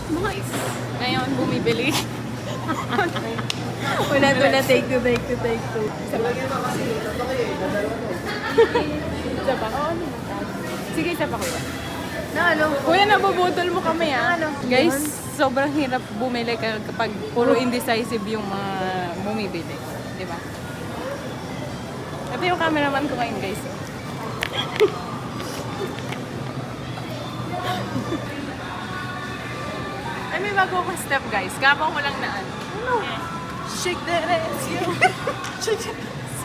Nice. Ngayon, bumibili. Wala, take two. Isa pa? Oo, sige, isa pa kuya. Na ano? Kuya, nabubutol mo kami Ano? Guys, sobrang hirap bumili kapag puro indecisive yung mga bumibili. Di ba? Ito yung cameraman ko ngayon, guys. Ay, may bago akong step, guys. Kapang ko lang na ano. Shake that ass, yo. Shake that ass.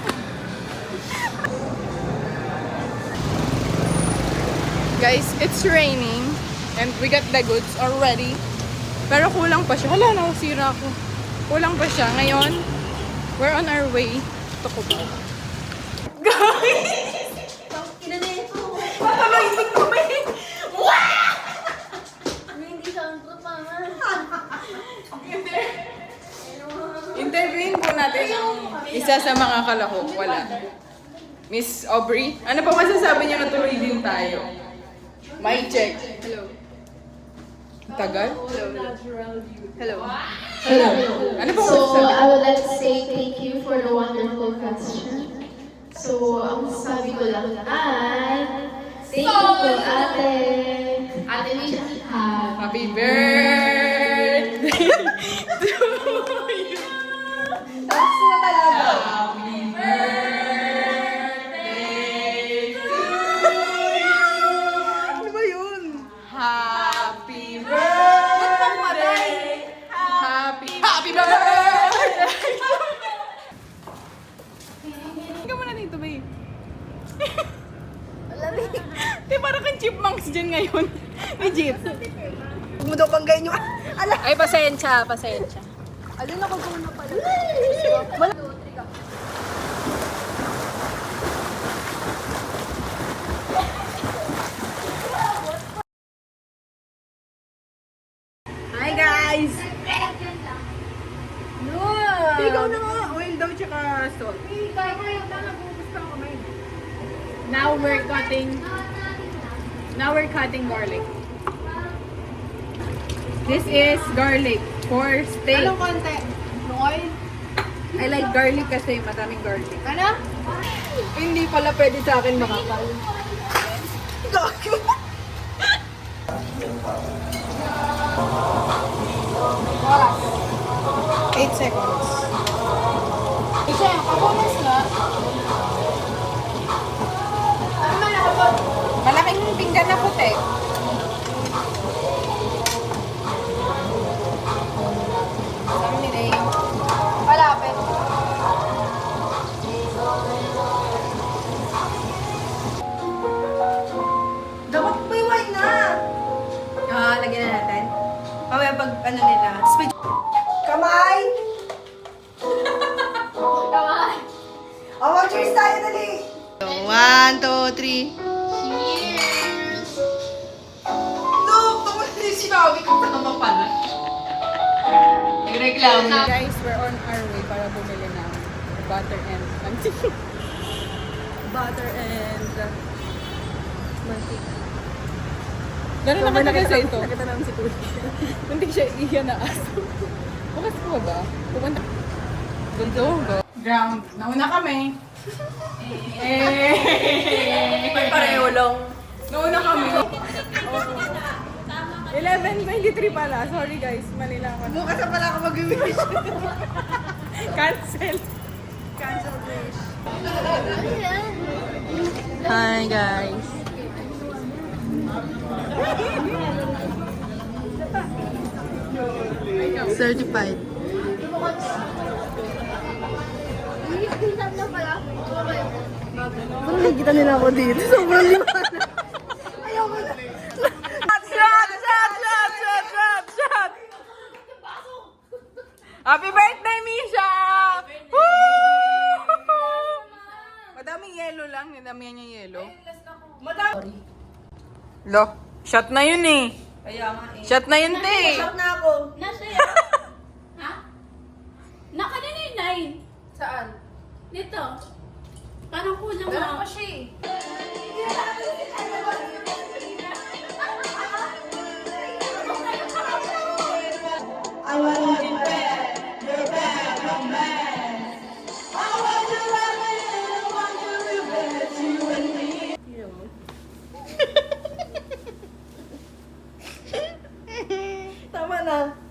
Guys, it's raining and we got the goods already. Pero kulang pa siya. Hala, nakasira ako. Kulang pa siya. Ngayon, we're on our way to Cubao. Guys! Ina na ito. Patuloy, hindi ko may... Hindi siya ang truth, mama. Interviewin po natin ang isa sa mga kalahok. Wala. Miss Aubrey, ano pa masasabi niyo na tuloy din tayo? Mic check. Hello. Tagal? Hello. Ano pa So, masasabi? I would like to say thank you for the wonderful question. So, ang sabi ko lang thank you po, ate. Ate Misha. Happy birthday to you. Tapos na talaga. Happy birthday to you. Ano ba yun? Happy birthday. Happy birthday. Tingnan mo na dito, babe. Di parang kang chipmunks dyan ngayon. Legit. Huwag mo daw banggayin yung... Ala! Ay, pasensya. Alin ako na pala. Hi guys! No! Ikaw na nga. Oil daw tsaka salt. Now we're cutting garlic. This is garlic for steak. Anong konti? Oil? I like garlic kasi madaming garlic. Ano? Hindi pala pwede sa akin makakal. Gago! 8 seconds. Isa, kapunas na. Ano man nakapag? Malaking pinggan na puti. Sabi ni Ray. Palapit. Dapat may wine na. Lagyan na natin. Mamaya pag ano nila. Speed. Kamay! Kamay! Mag-cheers tayo dali! 1, 2, 3. Cheers! Look! Tungkol na yung sinabi ko. Tama pala. Nagreklamo. Guys, we're on our way para bumili ng butter and mantika. Butter and mantika. Gano'n naman sa ito. Nakita namin si Kuya. Hindi siya iyan na aso. Bukas ko ba? Pupunta. Gundo. Ground. Nauna kami. Pareho lang. Nauna kami. 11:23 pala. Sorry guys. Mali lang ako. Bukas na pala ako mag-wish. Cancel. Cancel wish. Hi guys. Certified. Parang nakikita nila ako dito. Sobrang liwanag. Ayaw ko na. Shot! Happy birthday, Misha! Woo! Madaming yelo lang. Nadamihan niya yelo. Madami. Lo, shot na yun eh. Kaya nga eh. Shot na yun, te. Shop na ako. Nasa yan? Ha? Nakanina yung 9. Saan? Dito. Parang kulang Meron na. pa siya eh. na.